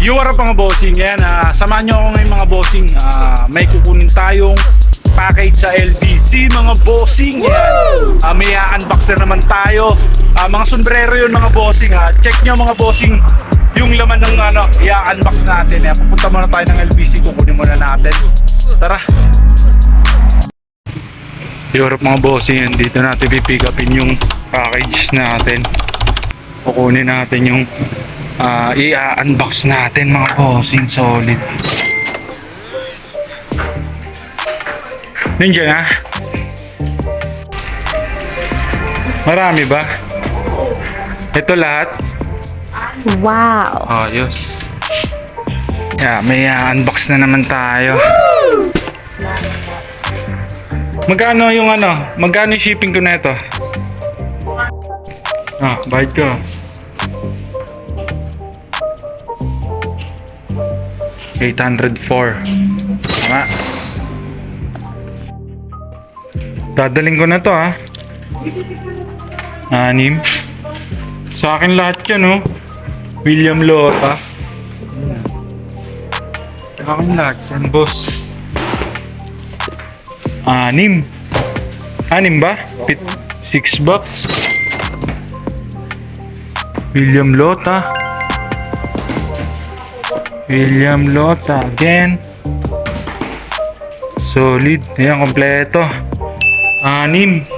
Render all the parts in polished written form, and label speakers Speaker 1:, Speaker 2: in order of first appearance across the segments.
Speaker 1: You are mga bossing yan. Samahan nyo ako ngayon mga bossing. May kukunin tayong package sa LBC mga bossing yan. May unbox na naman tayo. Mga sombrero yun mga bossing. Check nyo mga bossing yung laman ng i-unbox natin. Pupunta muna tayo ng LBC. Kukunin muna natin. Tara. Europe mga bossing, dito natin pipick upin yung package natin. Kukunin natin yung i-unbox natin mga bossing. Solid. Nandiyan na. Marami ba? Ito lahat?
Speaker 2: Wow.
Speaker 1: Ayos. May unbox na naman tayo. Magkano yung magkano yung shipping ko na ito? Bayad ko. $804. Tama. Dadaling ko na to 6. Sa akin lahat yan William Lota. Sa akin lahat yan boss. 6 ba? 6 bucks. William Lota. William Lota again. Solid. Ayan, kompleto. 6.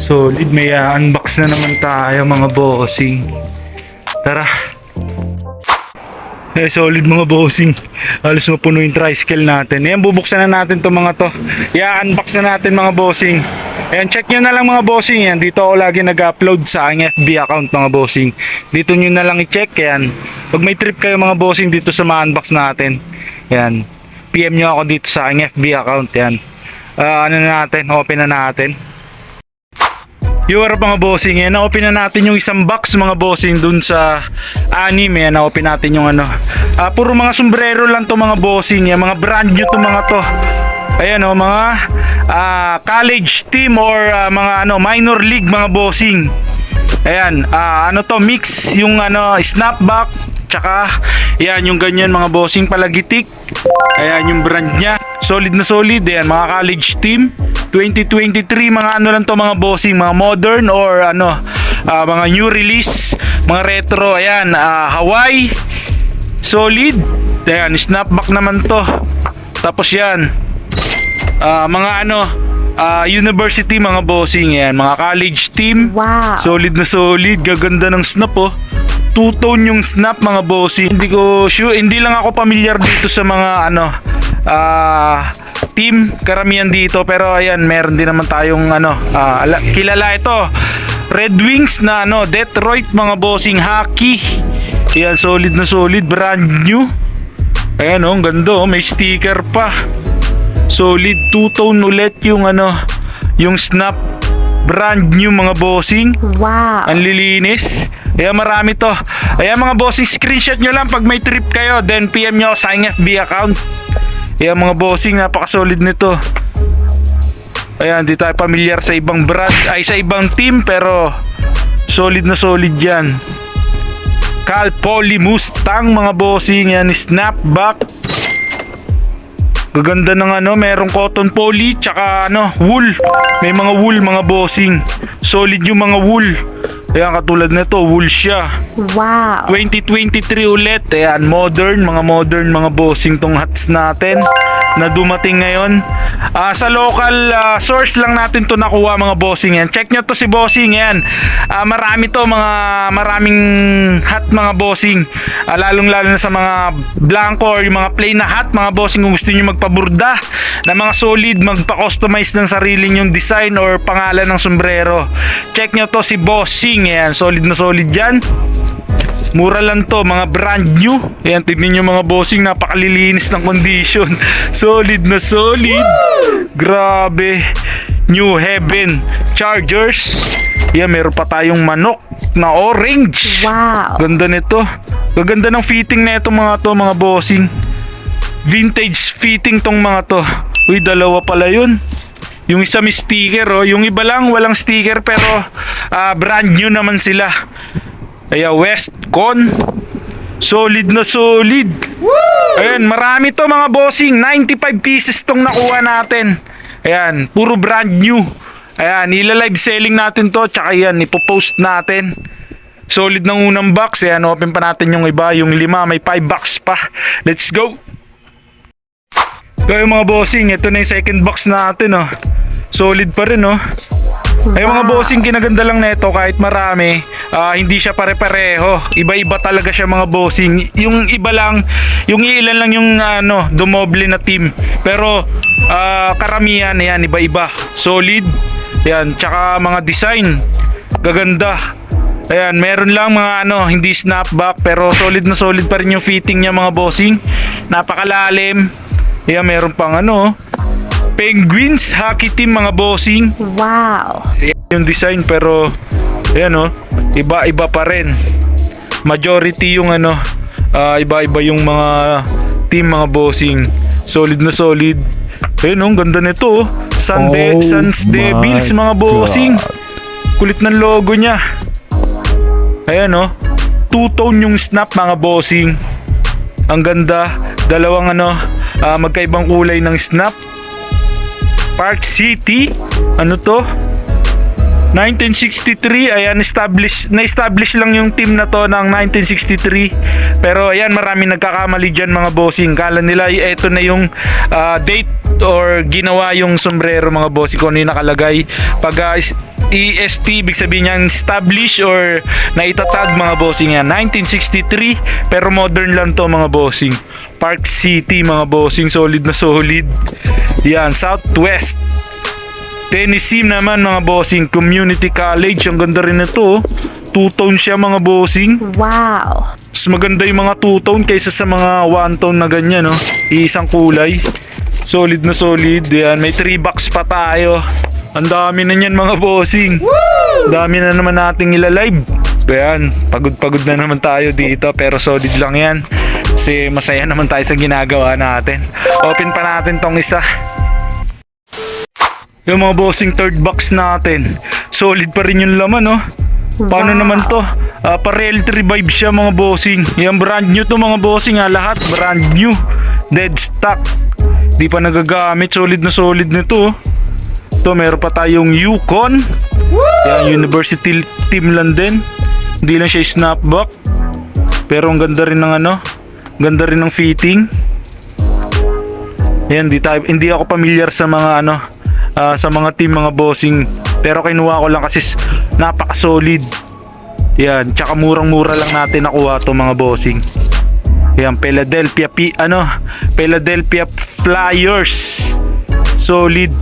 Speaker 1: Solid. May unbox na naman tayo mga bossing. Tara. Solid mga bossing. Halos mapuno yung tricycle natin. Ayan, bubuksan na natin to mga to. I-unbox na natin mga bossing. Ayan, check nyo na lang mga bossing. Yan, dito ako lagi nag-upload sa aking FB account mga bossing. Dito nyo na lang i-check. Yan. Pag may trip kayo mga bossing dito sa ma-unbox natin. Yan. PM nyo ako dito sa aking FB account. Yan. Open na natin. You are mga bossing. Yan, na-open na natin yung isang box mga bossing dun sa anime. Yan, na-open natin yung puro mga sombrero lang to mga bossing. Yan, mga brand new to mga to. Ayan mga college team or mga minor league mga bossing. Ayan, mix yung snapback. Tsaka, yan yung ganyan mga bossing palagitik. Ayan yung brand niya. Solid na solid. Ayan, mga college team 2023, mga lang to mga bossing, mga modern or mga new release, mga retro. Ayan, Hawaii. Solid. Ayan, snapback naman to. Tapos yan, mga university mga bossing. Yan, mga college team.
Speaker 2: Wow.
Speaker 1: Solid na solid. Gaganda ng snap two-tone yung snap mga bossing. Hindi ko sure, hindi lang ako familiar dito sa mga team karamihan dito, pero ayan, meron din naman tayong kilala ito. Red Wings na Detroit mga bossing hockey. Ayan, solid na solid, brand new. Ayan ang ganda may sticker pa. Solid two-tone ulit yung yung snap. Brand new mga bossing.
Speaker 2: Wow.
Speaker 1: Ang lilinis. Ayan, marami to. Ayan mga bossing, screenshot nyo lang pag may trip kayo. Then PM nyo sa aking FB account. Ayan mga bossing, napaka-solid nito. Ayan, di tayo familiar sa ibang brand, sa ibang team, pero solid na solid yan. Cal Poly Mustang mga bossing. Yan, snapback. Gaganda ng merong cotton poly tsaka wool. May mga wool mga bossing. Solid yung mga wool. Ayan, katulad nito, wool siya.
Speaker 2: Wow.
Speaker 1: 2023 ulit. Ayan, modern mga bossing tong hats natin na dumating ngayon. Sa local source lang natin to nakuha mga bossing yan. Check nyo to si bossing yan. Marami to, maraming hat mga bossing. Lalong lalo na sa mga blanco or yung mga plain na hat mga bossing. Kung gusto nyo magpaburda na mga solid, magpa-customize ng sarili yung design or pangalan ng sombrero, check nyo to si bossing yan. Solid na solid yan. Mura lang to, mga brand new. Ayan, tignan nyo mga bossing, napakalilinis ng condition. Solid na solid. Grabe. New Heaven Chargers. Ayan, meron pa tayong manok na orange.
Speaker 2: Wow.
Speaker 1: Ganda nito. Gaganda ng fitting na ito mga bossing. Vintage fitting tong mga to. Uy, dalawa pala yun. Yung isa may sticker, oh. Yung iba lang walang sticker pero brand new naman sila. Ayan, Westcon. Solid na solid. Ayan, marami to mga bossing. 95 pieces tong nakuha natin. Ayan, puro brand new. Ayan, ila-live selling natin to. Tsaka yan, ipopost natin. Solid ng unang box. Ayan, open pa natin yung iba. Yung 5, may 5 box pa. Let's go! Kaya mga bossing, ito na yung second box natin, oh. Solid pa rin, oh. Ay mga bossing, kinaganda lang nito kahit marami, hindi siya pare-pareho. Iba-iba talaga siya mga bossing. Yung iba lang, yung ilan lang yung dumoble na team. Pero karamihan yan, iba-iba. Solid. Yan, tsaka mga design. Gaganda. Ayan, meron lang mga hindi snapback pero solid na solid pa rin yung fitting niya mga bossing. Napakalalim. Ayan, meron pang Penguins hockey team mga bossing.
Speaker 2: Wow.
Speaker 1: Yung design pero ayan iba-iba pa rin. Majority yung iba-iba yung mga team mga bossing. Solid na solid. Ayun ganda nito. Suns Devils mga bossing. Kulit ng logo niya. Ayan two-tone yung snap mga bossing. Ang ganda. Dalawang magkaibang kulay ng snap. Park City. Ano to? 1963. Ayan, na-establish lang yung team na to ng 1963. Pero ayan, maraming nagkakamali dyan mga bossing. Kala nila ito na yung date or ginawa yung sombrero mga bossing. Kung ano yung nakalagay. Pag EST, ibig sabihin niyan establish or naitatag mga bossing yan. 1963. Pero modern lang to mga bossing. Park City mga bossing. Solid na solid. Yan, Southwest Tennessee naman mga bossing. Community College. Ang ganda rin ito. Two-tone siya mga bossing.
Speaker 2: Wow.
Speaker 1: Mas maganda yung mga two-tone kaysa sa mga one-tone na ganyan Iisang kulay. Solid na solid. Yan, may 3 box pa tayo. Ang dami na niyan mga bossing. Dami na naman nating ilalive. Ayan, pagod-pagod na naman tayo dito pero solid lang yan. Kasi masaya naman tayo sa ginagawa natin. Open pa natin tong isa. Yung mga bossing third box natin. Solid pa rin yung laman Paano naman to? Pa-realty revive siya mga bossing. Yung brand new to mga bossing lahat brand new. Dead stock. Di pa nagagamit. Solid na solid nito. Ito meron pa tayong Yukon. Yan, University team lang din. Hindi lang siya snapback. Pero ang ganda rin ng ganda rin ng fitting. Yan, hindi ako familiar sa mga sa mga team mga bossing. Pero kinuha ko lang kasi napaka-solid. Yan, tsaka murang-mura lang natin nakuha to mga bossing. Yan, Philadelphia Flyers. Solid.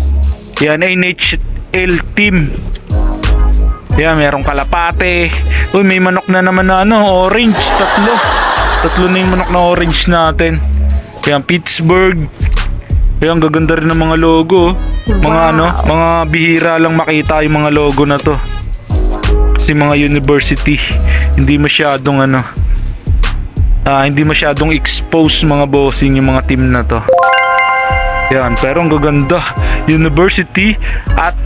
Speaker 1: Yan, NHL team. Yan, merong kalapate. Uy, may manok na naman na orange. Tatlo na yung manok na orange natin. Yan, Pittsburgh. Yan, gaganda rin ng mga logo. Mga mga bihira lang makita yung mga logo na to. Kasi mga university, hindi masyadong hindi masyadong expose mga bossing yung mga team na to. Yan, pero ang gaganda. University at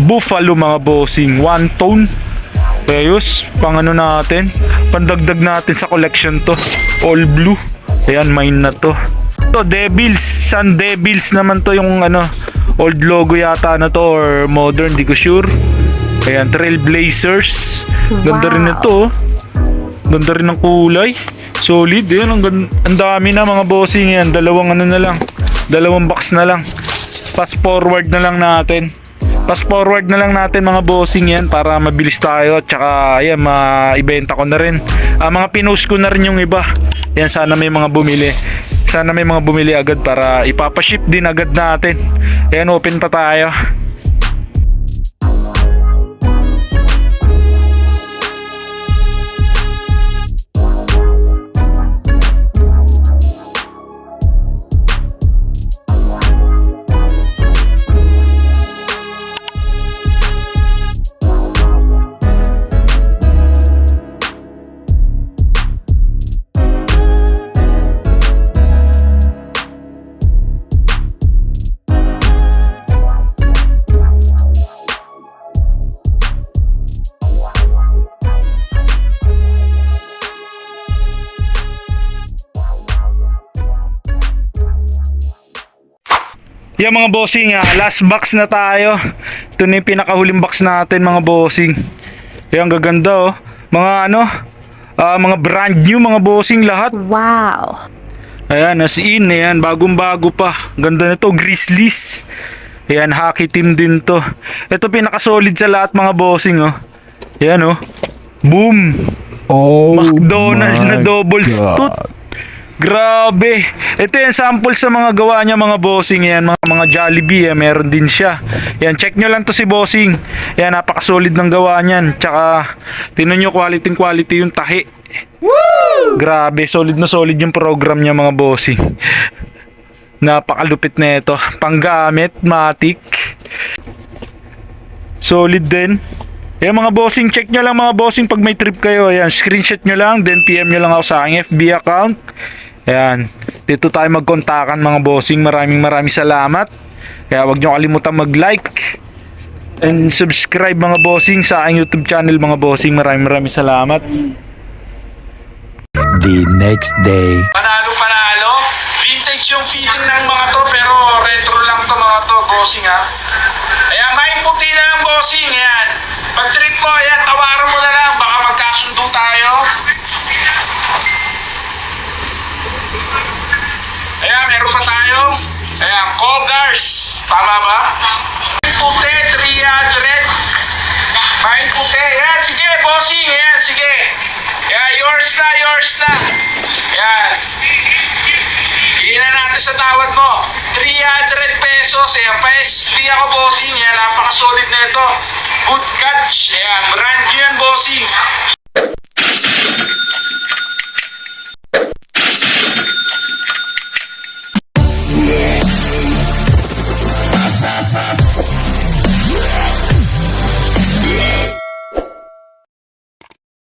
Speaker 1: Buffalo mga bossing. One tone. Ayos, natin. Pandagdag natin sa collection to. All blue. Ayan, mine na to. To Devils, Sun Devils naman to yung old logo yata na to or modern, di ko sure. Ayan, Trailblazers. Ganda rin ito. Ganda rin ng kulay. Solid. Ayan, ang dami na mga bossing yan. Dalawang box na lang. Fast forward na lang natin. Mga bossing yan para mabilis tayo. Tsaka ayan, maibenta ko na rin. Mga pinost ko na rin yung iba. Yan, sana may mga bumili agad para ipapaship din agad natin. Ayan, open pa tayo. Yan mga bossing, last box na tayo. Ito na yung pinakahuling box natin mga bossing. Yan, gaganda oh. Mga ano, mga brand new mga bossing lahat.
Speaker 2: Wow.
Speaker 1: Ayan, as in, ayan, bagong-bago pa. Ganda nito, Grizzlies. Ayan, hockey team din to. Ito pinaka-solid sa lahat mga bossing oh. Ayan oh. Boom!
Speaker 3: Oh
Speaker 1: McDonald's na
Speaker 3: my
Speaker 1: double
Speaker 3: God.
Speaker 1: stout. Grabe. Ito yung sample sa mga gawa niya mga bossing. Yan, mga Jollibee. Meron din siya. Yan, check nyo lang to si bossing. Yan, napaka-solid ng gawa niyan. Tsaka, tinan nyo quality yung tahi. Woo! Grabe, solid na solid yung program niya mga bossing. Napakalupit na ito. Panggamit, matik. Solid din. Ayan mga bossing, check nyo lang mga bossing pag may trip kayo. Ayan, screenshot nyo lang, then PM nyo lang ako sa aking FB account. Ayan, dito tayo magkontakan mga bossing. Maraming salamat. Kaya wag nyo kalimutan mag-like and subscribe mga bossing sa aking YouTube channel mga bossing. Maraming salamat.
Speaker 3: The next day.
Speaker 1: Panalo. Vintage yung fitting ng mga to pero retro lang to mga to bossing ha. Ayan, may puti na lang bossing. Ayan. Pag trip mo, ayan, tawaran mo na lang. Baka magkasundo tayo. Ayan, meron pa tayo. Ayan, Cogars. Tama ba? Puti, 300. Main puti. Ayan, sige, bossing. Ayan, sige. Ayan, yours na. Ayan. Hindi na natin sa tawad mo. 300 pesos. Ayan, pa-SD ako, bossing. Ayan, napaka-solid na ito. Good catch. Ayan, brand new yan, bossing.